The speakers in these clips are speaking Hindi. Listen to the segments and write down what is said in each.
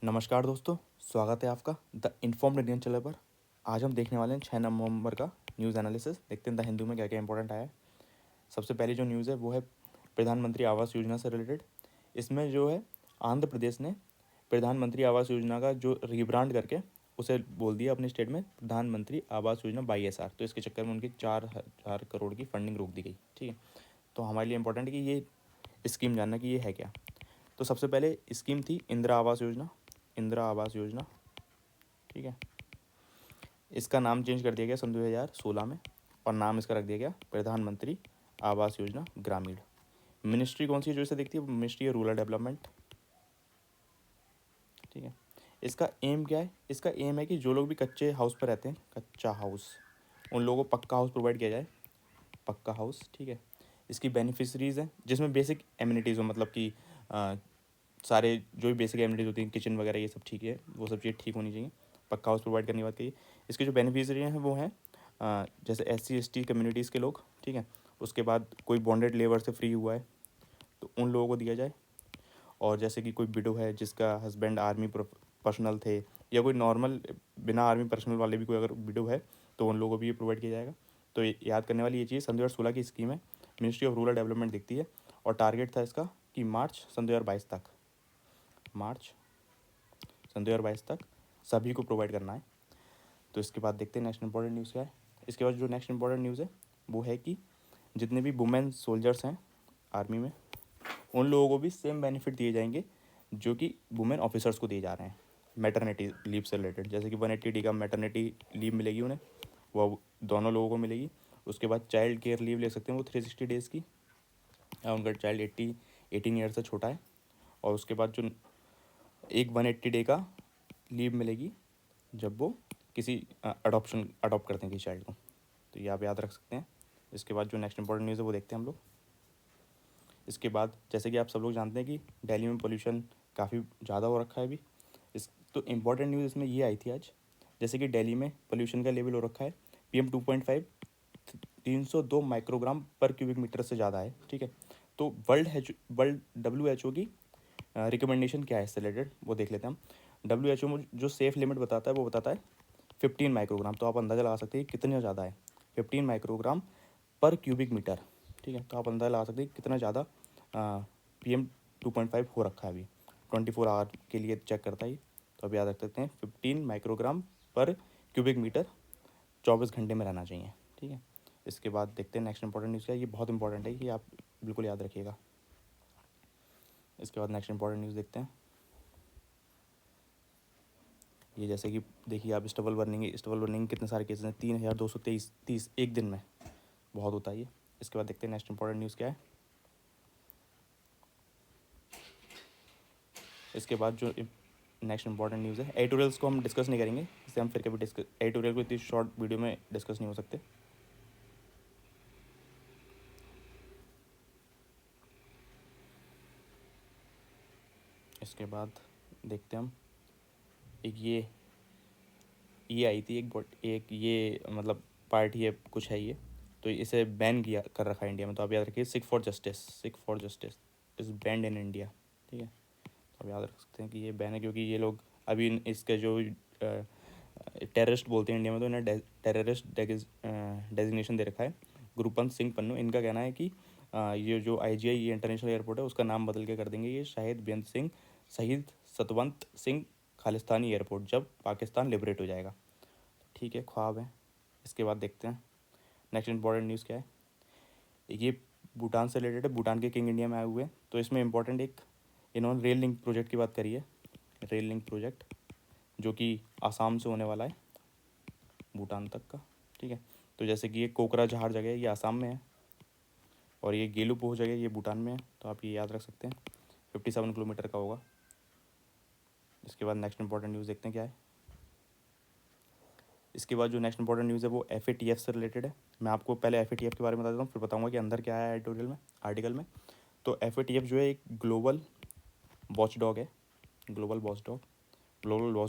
नमस्कार दोस्तों, स्वागत है आपका द इन्फॉर्म्ड इंडियन चैनल पर। आज हम देखने वाले हैं 6 नवंबर का न्यूज़ एनालिसिस। देखते हैं द हिंदू में क्या क्या इंपॉर्टेंट आया है। सबसे पहली जो न्यूज़ है वो है प्रधानमंत्री आवास योजना से रिलेटेड। इसमें जो है आंध्र प्रदेश ने प्रधानमंत्री आवास योजना का जो रीब्रांड करके उसे बोल दिया अपने स्टेट में प्रधानमंत्री आवास योजना YSR। तो इसके चक्कर में उनकी 4,000 करोड़ की फंडिंग रोक दी गई। ठीक है, तो हमारे लिए इंपॉर्टेंट है कि ये स्कीम जानना कि ये है क्या। तो सबसे पहले स्कीम थी इंदिरा आवास योजना। इंदिरा आवास योजना, ठीक है, इसका नाम चेंज कर दिया गया सन 2016 में और नाम इसका रख दिया गया प्रधानमंत्री आवास योजना ग्रामीण। मिनिस्ट्री कौन सी है जो इसे देखती है? मिनिस्ट्री है रूरल डेवलपमेंट। ठीक है, इसका एम क्या है? इसका एम है कि जो लोग भी कच्चे हाउस पर रहते हैं, कच्चा हाउस, उन लोगों को पक्का हाउस प्रोवाइड किया जाए। पक्का हाउस, ठीक है। इसकी बेनिफिशरीज हैं जिसमें बेसिक एमिनिटीज़ हो, मतलब कि सारे जो भी बेसिक एमिनिटीज़ होती हैं, किचन वगैरह ये सब ठीक है, वो सब चीज़ें ठीक होनी चाहिए। पक्का हाउस प्रोवाइड करने की बात कही। इसके जो बेनिफिशरी हैं वो हैं जैसे SC ST कम्युनिटीज़ के लोग, ठीक है। उसके बाद कोई बॉन्डेड लेबर से फ्री हुआ है तो उन लोगों को दिया जाए। और जैसे कि कोई विडो है जिसका हस्बैंड आर्मी पर्सनल थे, या कोई नॉर्मल बिना आर्मी पर्सनल वाले भी कोई अगर विडो है तो उन लोगों को भी ये प्रोवाइड किया जाएगा। तो याद करने वाली ये चीज़ सन 2016 की स्कीम है, मिनिस्ट्री ऑफ रूरल डेवलपमेंट देखती है। और टारगेट था इसका कि मार्च सन 2022 तक, मार्च सन 2022 तक सभी को प्रोवाइड करना है। तो इसके बाद देखते हैं नेक्स्ट इंपॉर्टेंट न्यूज़ क्या है। इसके बाद जो नेक्स्ट इंपॉर्टेंट न्यूज़ है वो है कि जितने भी वुमेन सोल्जर्स हैं आर्मी में, उन लोगों को भी सेम बेनिफिट दिए जाएंगे जो कि वुमेन ऑफिसर्स को दिए जा रहे हैं मैटरनिटी लीव से रिलेटेड। जैसे कि 180 का मैटरनिटी लीव मिलेगी उन्हें, वो दोनों लोगों को मिलेगी। उसके बाद चाइल्ड केयर लीव ले सकते हैं वो 360 डेज़ की, या उनका चाइल्ड 18 ईयर से छोटा है। और उसके बाद जो एक 180 डे का लीव मिलेगी जब वो किसी अडॉप्ट करते हैं किसी चाइल्ड को। तो ये आप याद रख सकते हैं। इसके बाद जो नेक्स्ट इंपॉर्टेंट न्यूज़ है वो देखते हैं हम लोग। इसके बाद जैसे कि आप सब लोग जानते हैं कि दिल्ली में पोल्यूशन काफ़ी ज़्यादा हो रखा है अभी। इस तो इम्पॉर्टेंट न्यूज़ इसमें ये आई थी आज, जैसे कि दिल्ली में पोल्यूशन का लेवल हो रखा है PM2.5 302 माइक्रोग्राम पर क्यूबिक मीटर से ज़्यादा है। ठीक है, तो वर्ल्ड WHO की रिकमेंडेशन क्या है इससे रिलेटेड वो देख लेते हैं हम। WHO में जो सेफ़ लिमिट बताता है वो बताता है 15 माइक्रोग्राम। तो आप अंदाज़ा लगा सकते हैं कि कितना ज़्यादा है, 15 माइक्रोग्राम पर क्यूबिक मीटर। ठीक है, तो आप अंदाज़ा लगा सकते हैं कितना ज़्यादा PM2.5 हो रखा है अभी। 24 आवर के लिए चेक करता है ये। तो आप याद रख सकते हैं 15 माइक्रोग्राम पर क्यूबिक मीटर 24 घंटे में रहना चाहिए। ठीक है, इसके बाद देखते हैं नेक्स्ट इंपॉर्टेंट न्यूज़ क्या है। ये बहुत इंपॉर्टेंट है, ये आप बिल्कुल याद रखिएगा। इसके बाद नेक्स्ट इंपॉर्टेंट न्यूज़ देखते हैं। ये जैसे कि देखिए आप स्टबल बर्निंग कितने सारे केसेस हैं, 3,230 एक दिन में, बहुत होता है ये। इसके बाद देखते हैं नेक्स्ट इंपॉर्टेंट न्यूज़ क्या है। इसके बाद जो नेक्स्ट इंपॉर्टेंट न्यूज़ है, एडिटोरियल्स को हम डिस्कस नहीं करेंगे, इसे हम फिर कभी डिस्कस, एडिटोरियल को इतनी शॉर्ट वीडियो में डिस्कस नहीं हो सकते। इसके बाद देखते हैं हम, एक ये आई थी एक ये मतलब पार्टी है कुछ है ये, तो इसे बैन किया कर रखा है इंडिया में। तो आप याद रखिए Sikh for justice is band in India. ठीक है, तो आप याद रख सकते हैं कि ये बैन है क्योंकि ये लोग अभी इसके जो टेररिस्ट बोलते हैं इंडिया में, तो इन्हें टेररिस्ट डेजिग्नेशन दे रखा है। गुरपंत सिंह पन्नू, इनका कहना है कि ये जो IGI ये इंटरनेशनल एयरपोर्ट है उसका नाम बदल के कर देंगे ये शहीद सतवंत सिंह खालिस्तानी एयरपोर्ट जब पाकिस्तान लिबरेट हो जाएगा। ठीक है, ख्वाब है। इसके बाद देखते हैं नेक्स्ट इंपॉर्टेंट न्यूज़ क्या है। ये भूटान से रिलेटेड है, भूटान के किंग इंडिया में आए हुए हैं। तो इसमें इंपॉर्टेंट एक इन्होंने रेल लिंक प्रोजेक्ट की बात करी है, रेल लिंक प्रोजेक्ट जो कि आसाम से होने वाला है भूटान तक का। ठीक है, तो जैसे कि ये कोकराझार जगह है ये आसाम में है, और ये गेलुपोह जगह ये भूटान में है। तो आप ये याद रख सकते हैं 57 किलोमीटर का होगा। इसके बाद नेक्स्ट इंपॉर्टेंट न्यूज़ देखते हैं क्या है। इसके बाद जो नेक्स्ट इंपॉर्टेंट न्यूज़ है वो FATF से रिलेटेड है। मैं आपको पहले FATF के बारे में बता देता हूँ, फिर बताऊँगा कि अंदर क्या है एडिटोरियल में, आर्टिकल में। तो FATF जो है एक ग्लोबल वॉच डॉग है, ग्लोबल वॉच डॉग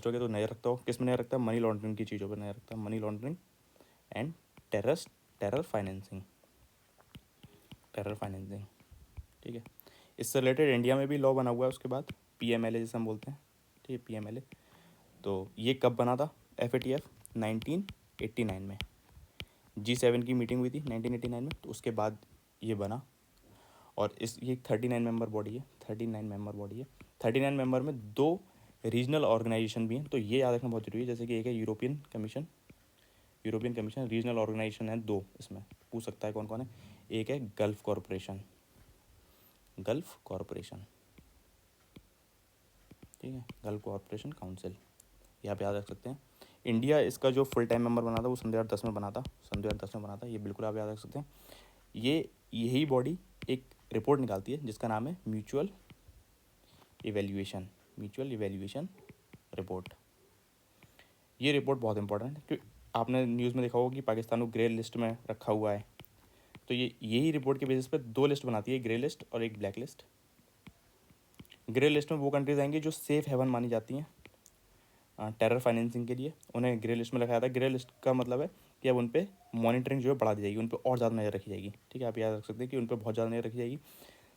है। तो नज़र रखता हो किस में नज़र रखता है? मनी लॉन्ड्रिंग की चीज़ों पर नज़र रखता है, money laundering and terror financing, ठीक है, इससे रिलेटेड इंडिया में भी लॉ बना हुआ है। उसके बाद PMLA जैसे हम बोलते हैं। ठीक है, PMLA। तो ये कब बना था FATF? 1989 में G7 की मीटिंग हुई थी 1989 में, तो उसके बाद ये बना। और ये 39 मेंबर बॉडी है, 39 मेंबर बॉडी है। 39 मेंबर में 2 रीजनल ऑर्गेनाइजेशन भी हैं, तो ये याद रखना बहुत जरूरी है। जैसे कि एक है यूरोपियन कमीशन, रीजनल ऑर्गेनाइजेशन है 2, इसमें पूछ सकता है कौन कौन है। एक है गल्फ कॉरपोरेशन, ठीक है, गल्फ कॉरपोरेशन काउंसिल, यहाँ पे याद रख सकते हैं। इंडिया इसका जो फुल टाइम मेंबर बना था वो सन 2010 में बना था, ये बिल्कुल आप याद रख सकते हैं। यही बॉडी एक रिपोर्ट निकालती है जिसका नाम है म्यूचुअल इवेल्यूएशन रिपोर्ट। ये रिपोर्ट बहुत इंपॉर्टेंट है क्योंकि आपने न्यूज़ में देखा होगा कि पाकिस्तान को ग्रे लिस्ट में रखा हुआ है। तो यही रिपोर्ट के बेसिस पे 2 लिस्ट बनाती है, ग्रे लिस्ट और एक ब्लैक लिस्ट। ग्रे लिस्ट में वो कंट्रीज आएंगी जो सेफ हेवन मानी जाती हैं टेरर फाइनेंसिंग के लिए, उन्हें ग्रे लिस्ट में रखा था। ग्रे लिस्ट का मतलब है कि अब उन पर मॉनिटरिंग जो है बढ़ा दी जाएगी, उन पर और ज़्यादा नज़र रखी जाएगी। ठीक है, आप याद रख सकते हैं कि उन पर बहुत ज़्यादा नज़र रखी जाएगी।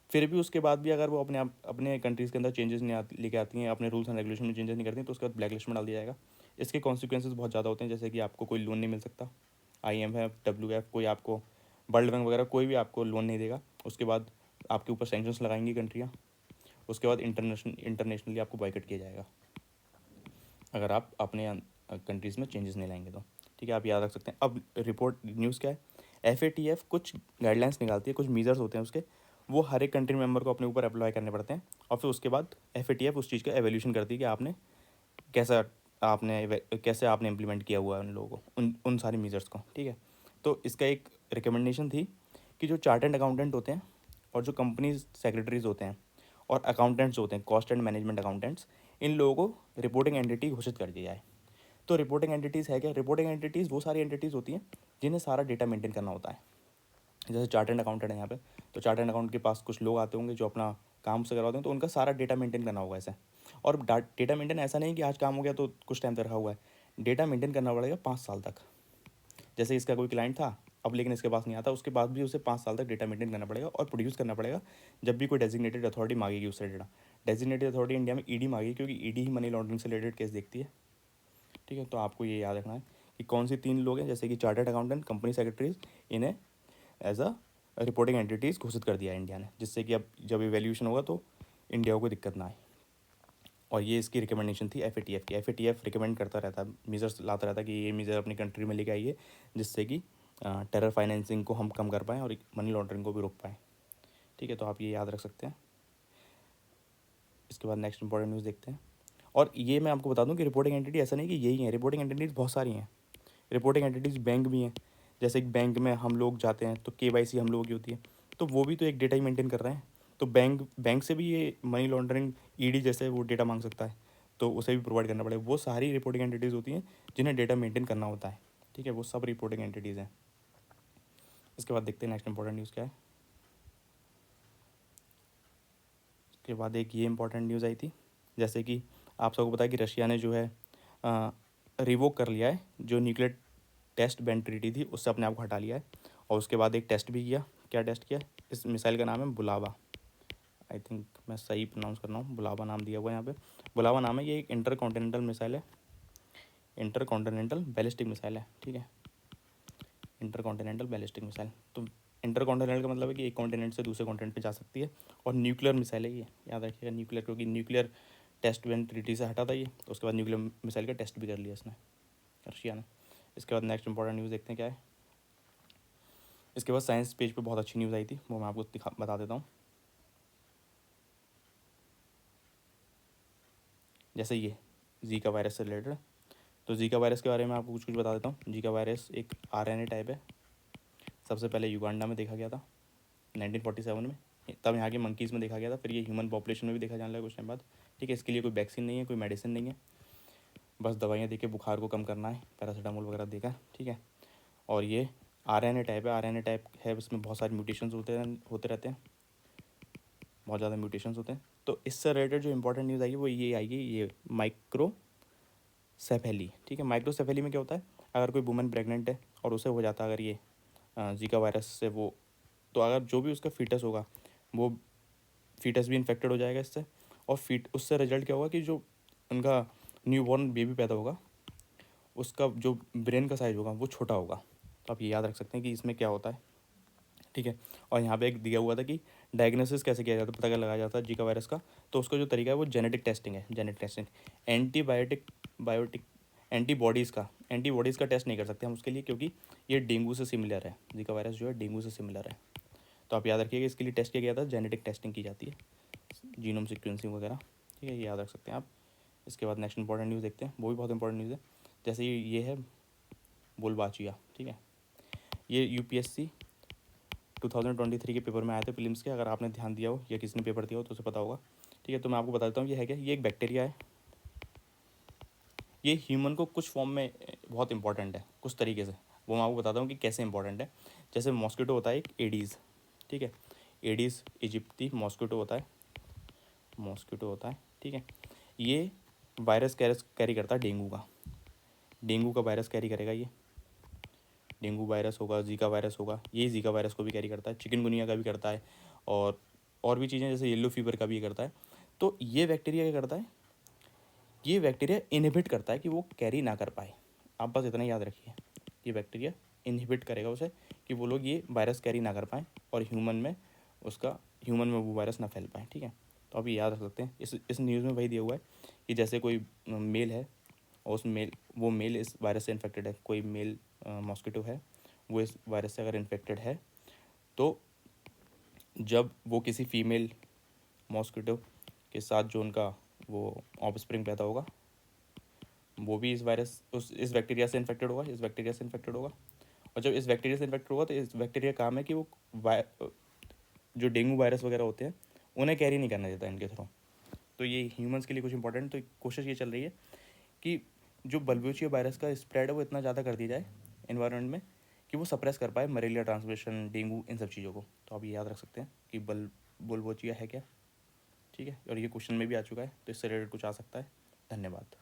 फिर भी उसके बाद भी अगर वो अपने कंट्रीज़ के अंदर चेंजेस नहीं लेके आती हैं, अपने रूल्स एंड रेगुलेशन में चेंजेस नहीं करती हैं, तो उसके बाद ब्लैक लिस्ट में डाल दिया जाएगा। इसके कॉन्सिक्वेंसेज बहुत ज़्यादा होते हैं, जैसे कि आपको कोई लोन नहीं मिल सकता, IMF WF कोई आपको, वर्ल्ड बैंक वगैरह कोई भी आपको लोन नहीं देगा। उसके बाद आपके ऊपर सैंक्शंस लगाएंगी कंट्रियाँ। उसके बाद इंटरनेशनली आपको बॉयकट किया जाएगा अगर आप अपने कंट्रीज़ में चेंजेस नहीं लाएंगे तो। ठीक है, आप याद रख सकते हैं। अब रिपोर्ट न्यूज़ क्या है, FATF कुछ गाइडलाइंस निकालती है, कुछ मेजर्स होते हैं उसके, वो हर एक कंट्री मेंबर को अपने ऊपर अप्लाई करने पड़ते हैं। और फिर उसके बाद FATF उस चीज़ का एवेल्यूशन करती है कि कैसे आपने इम्प्लीमेंट किया हुआ है उन लोगों को, उन सारी मेजर्स को। ठीक है, तो इसका एक रिकमेंडेशन थी कि जो चार्टर्ड अकाउंटेंट होते हैं और जो कंपनी सेक्रेटरीज होते हैं और अकाउंटेंट्स होते हैं, कॉस्ट एंड मैनेजमेंट अकाउंटेंट्स, इन लोगों को रिपोर्टिंग एंटिटी घोषित कर दिया जाए। तो रिपोर्टिंग एंटिटीज़ है क्या? रिपोर्टिंग एंटिटीज़ वो सारी एंटिटीज़ होती हैं जिन्हें सारा डेटा मेंटेन करना होता है। जैसे चार्टर्ड अकाउंटेंट है यहाँ पे, तो चार्टर्ड अकाउंट के पास कुछ लोग आते होंगे जो अपना काम से करवाते हैं, तो उनका सारा डेटा मेंटेन करना होगा ऐसे। और डेटा मेंटेन ऐसा नहीं कि आज काम हो गया तो कुछ टाइम तक रखा हुआ है, डेटा मेंटेन करना पड़ेगा 5 साल तक। जैसे इसका कोई क्लाइंट था अब लेकिन इसके पास नहीं आता, उसके बाद भी उसे 5 साल तक डेटा मेंटेन करना पड़ेगा और प्रोड्यूस करना पड़ेगा जब भी कोई डेजिग्नेटेड अथॉरिटी मांगेगी उससे डेटा। डेजिग्नेटेड अथॉरिटी इंडिया में ED मांगेगी, क्योंकि ED ही मनी लॉन्ड्रिंग से रिलेटेड केस देखती है। ठीक है, तो आपको ये याद रखना है कि कौन सी 3 लोग हैं, जैसे कि चार्टर्ड अकाउंटेंट, कंपनी सेक्रेटरीज, इन्हें एज अ रिपोर्टिंग एंटिटीज़ घोषित कर दिया है इंडिया ने, जिससे कि अब जब इवैल्यूएशन होगा तो इंडिया को दिक्कत ना आए। और ये इसकी रिकमेंडेशन थी FATF की। FATF रिकमेंड करता रहता है, मेजर्स लाता रहता है कि ये मेजर अपनी कंट्री में लेके आइए, जिससे कि टेरर फाइनेंसिंग को हम कम कर पाएँ और मनी लॉन्ड्रिंग को भी रोक पाएँ। ठीक है, तो आप ये याद रख सकते हैं। इसके बाद नेक्स्ट इंपॉर्टेंट न्यूज़ देखते हैं। और ये मैं आपको बता दूं कि रिपोर्टिंग एंटिटी ऐसा नहीं कि यही है, रिपोर्टिंग एंटिटीज़ बहुत सारी हैं। रिपोर्टिंग एंटिटीज़ बैंक भी हैं, जैसे एक बैंक में हम लोग जाते हैं तो KYC हम लोगों की होती है, तो वो भी तो एक डेटा ही मेंटेन कर रहे हैं। तो बैंक से भी ये मनी लॉन्ड्रिंग ED जैसे वो डेटा मांग सकता है, तो उसे भी प्रोवाइड करना पड़ेगा। वो सारी रिपोर्टिंग एंटिटीज़ होती हैं जिन्हें डेटा मेंटेन करना होता है। ठीक है, वो सब रिपोर्टिंग एंटिटीज़ हैं। इसके बाद देखते हैं नेक्स्ट इंपॉर्टेंट न्यूज़ क्या है। इसके बाद एक ये इंपॉर्टेंट न्यूज़ आई थी, जैसे कि आप सबको पता है कि रशिया ने जो है रिवोक कर लिया है, जो न्यूक्लियर टेस्ट बैन ट्रीटी थी उससे अपने आप को हटा लिया है। और उसके बाद एक टेस्ट भी किया। क्या टेस्ट किया? इस मिसाइल का नाम है बुलावा। आई थिंक मैं सही प्रोनाउंस कर रहा हूँ, बुलावा नाम दिया हुआ है यहाँ पे, बुलावा नाम है। ये एक इंटर कॉन्टिनेंटल मिसाइल है, इंटर कॉन्टिनेंटल बैलिस्टिक मिसाइल है। ठीक है, इंटर कॉन्टिनेंटल बैलिस्टिक मिसाइल। तो इंटर कॉन्टिनेंटल का मतलब है कि एक कॉन्टिनेंट से दूसरे कॉन्टिनेंट पे जा सकती है। और न्यूक्लियर मिसाइल है ये, याद रखिएगा न्यूक्लियर, क्योंकि न्यूक्लियर टेस्ट बैन ट्रीटी से हटा था ये, तो उसके बाद न्यूक्लियर मिसाइल का टेस्ट भी कर लिया इसने, रशिया ने। इसके बाद नेक्स्ट इंपॉर्टेंट न्यूज़ देखते हैं क्या है। इसके बाद साइंस पेज पे बहुत अच्छी न्यूज़ आई थी, वो मैं आपको बता देता हूँ। जैसे ये जीका वायरस से रिलेटेड, तो जीका वायरस के बारे में आपको कुछ कुछ बता देता हूँ। जीका वायरस एक RNA टाइप है। सबसे पहले युगांडा में देखा गया था 1947 में, तब यहाँ के मंकीज़ में देखा गया था, फिर ये ह्यूमन पॉपुलेशन में भी देखा जाने लगा कुछ टाइम बाद। ठीक है, इसके लिए कोई वैक्सीन नहीं है, कोई मेडिसिन नहीं है, बस दवाइयाँ देके बुखार को कम करना है, पैरासीटामोल वगैरह देकर। ठीक है, और ये RNA टाइप है। RNA टाइप है, इसमें बहुत सारे म्यूटेशंस होते रहते हैं, बहुत ज़्यादा म्यूटेशंस होते हैं। तो इससे रिलेटेड जो इंपॉर्टेंट न्यूज़ आएगी वो ये आएगी, ये माइक्रोसेफेली। ठीक है, माइक्रोसेफेली में क्या होता है, अगर कोई वुमेन प्रेग्नेंट है और उसे हो जाता है अगर ये जीका वायरस से, वो तो अगर जो भी उसका फीटस होगा वो फीटस भी इन्फेक्टेड हो जाएगा इससे। और उससे रिजल्ट क्या होगा कि जो उनका न्यूबॉर्न बेबी पैदा होगा उसका जो ब्रेन का साइज होगा वो छोटा होगा। तो आप ये याद रख सकते हैं कि इसमें क्या होता है, ठीक है। और यहाँ पे एक दिया हुआ था कि डायग्नोसिस कैसे किया जाता है, पता क्या लगाया जाता है जीका वायरस का। तो उसका जो तरीका है वो जेनेटिक टेस्टिंग है, जेनेटिक टेस्टिंग। बायोटिक एंटीबॉडीज़ का टेस्ट नहीं कर सकते हम उसके लिए, क्योंकि ये डेंगू से सिमिलर है, जीका वायरस जो है डेंगू से सिमिलर है। तो आप याद रखिएगा इसके लिए टेस्ट किया गया था, जेनेटिक टेस्टिंग की जाती है, जीनोम सिक्वेंसिंग वगैरह, ठीक है, ये याद रख सकते हैं आप। इसके बाद नेक्स्ट इंपॉर्टेंट न्यूज़ देखते हैं, वो भी बहुत इंपॉर्टेंट न्यूज़ है। जैसे ये है बुलबाचिया, ठीक है, ये यूपीएससी 2023 के पेपर में आए थे फिल्म्स के, अगर आपने ध्यान दिया हो या किसी ने पेपर दिया हो तो उसे पता होगा, ठीक है। तो मैं आपको बता देता हूँ ये है क्या, ये एक बैक्टीरिया है, ये ह्यूमन को कुछ फॉर्म में बहुत इंपॉर्टेंट है कुछ तरीके से, वो मैं आपको बताता हूँ कि कैसे इंपॉर्टेंट है। जैसे मॉस्किटो होता है एक एडीज़, ठीक है, एडीज़ इजिप्टी मॉस्किटो होता है, मॉस्किटो होता है, ठीक है। ये वायरस कैरी करता है डेंगू का, डेंगू का वायरस कैरी करेगा ये, डेंगू वायरस होगा, जीका वायरस होगा, ये जीका वायरस को भी कैरी करता है, चिकनगुनिया का भी करता है, और भी चीज़ें जैसे येलो फीवर का भी करता है। तो ये बैक्टीरिया क्या करता है, ये बैक्टीरिया इनहिबिट करता है कि वो कैरी ना कर पाए। आप बस इतना याद रखिए, ये बैक्टीरिया इनहिबिट करेगा उसे कि वो लोग ये वायरस कैरी ना कर पाएँ और ह्यूमन में वो वायरस ना फैल पाए, ठीक है। तो आप ये याद रख सकते हैं। इस न्यूज़ में वही दिया हुआ है कि जैसे कोई मेल है और वो मेल इस वायरस से इन्फेक्टेड है, कोई मेल मॉस्किटो है वो इस वायरस से अगर इन्फेक्टेड है, तो जब वो किसी फीमेल मॉस्किटो के साथ जो उनका वो ऑफस्प्रिंग पैदा होगा, वो भी इस बैक्टीरिया से इन्फेक्टेड होगा, इस बैक्टीरिया से इन्फेक्टेड होगा। और जब इस बैक्टीरिया से इन्फेक्टेड होगा तो इस बैक्टीरिया का काम है कि वो जो डेंगू वायरस वगैरह होते हैं उन्हें कैरी नहीं करना देता इनके थ्रू। तो ये ह्यूमंस के लिए कुछ इंपॉर्टेंट, तो कोशिश ये चल रही है कि जो बल्बोचिया वायरस का स्प्रेड है वो इतना ज़्यादा कर दिया जाए इन्वायरमेंट में कि वो सप्रेस कर पाए मलेरिया ट्रांसमिशन, डेंगू, इन सब चीज़ों को। तो आप ये याद रख सकते हैं कि बुलबोचिया है क्या, ठीक है। और ये क्वेश्चन में भी आ चुका है, तो इससे रिलेटेड कुछ आ सकता है। धन्यवाद।